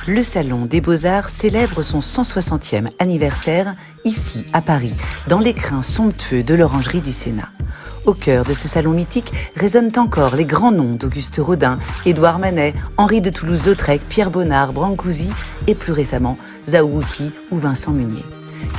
le Salon des Beaux-Arts célèbre son 160e anniversaire, ici à Paris, dans l'écrin somptueux de l'Orangerie du Sénat. Au cœur de ce salon mythique résonnent encore les grands noms d'Auguste Rodin, Édouard Manet, Henri de Toulouse-Lautrec, Pierre Bonnard, Brancusi et plus récemment Zhao Wuqi ou Vincent Munier.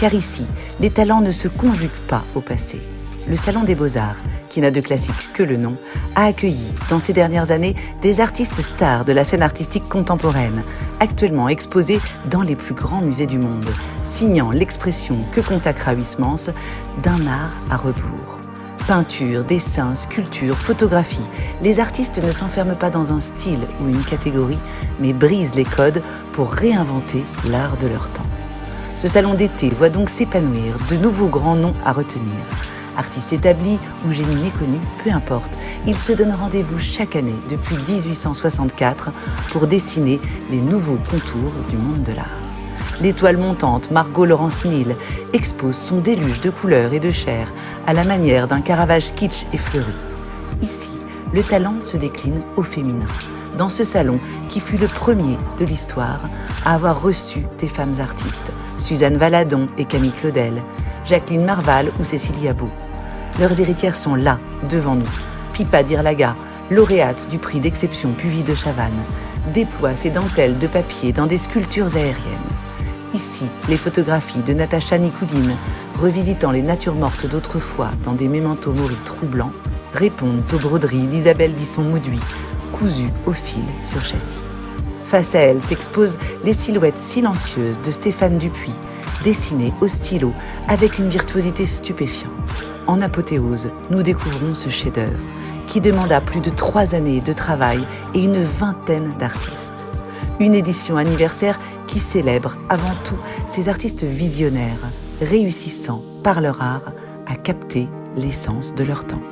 Car ici, les talents ne se conjuguent pas au passé. Le Salon des Beaux-Arts, qui n'a de classique que le nom, a accueilli dans ces dernières années des artistes stars de la scène artistique contemporaine, actuellement exposés dans les plus grands musées du monde, signant l'expression que consacra Huysmans d'un art à rebours. Peinture, dessin, sculpture, photographie, les artistes ne s'enferment pas dans un style ou une catégorie, mais brisent les codes pour réinventer l'art de leur temps. Ce salon d'été voit donc s'épanouir de nouveaux grands noms à retenir. Artistes établis ou génies méconnus, peu importe, ils se donnent rendez-vous chaque année depuis 1864 pour dessiner les nouveaux contours du monde de l'art. L'étoile montante Margot Laurence Neal expose son déluge de couleurs et de chair à la manière d'un Caravage kitsch et fleuri. Ici, le talent se décline au féminin, dans ce salon qui fut le premier de l'histoire à avoir reçu des femmes artistes, Suzanne Valadon et Camille Claudel, Jacqueline Marval ou Cécilie Abot. Leurs héritières sont là, devant nous. Pippa Dirlaga, lauréate du prix d'exception Puvis de Chavannes, déploie ses dentelles de papier dans des sculptures aériennes. Ici, les photographies de Natacha Nikouline, revisitant les natures mortes d'autrefois dans des mémentos moris troublants, répondent aux broderies d'Isabelle Bisson-Mauduit, cousues au fil sur châssis. Face à elle s'exposent les silhouettes silencieuses de Stéphane Dupuis, dessinées au stylo avec une virtuosité stupéfiante. En apothéose, nous découvrons ce chef-d'œuvre qui demanda plus de 3 années de travail et une vingtaine d'artistes. Une édition anniversaire qui célèbre avant tout ces artistes visionnaires, réussissant par leur art à capter l'essence de leur temps.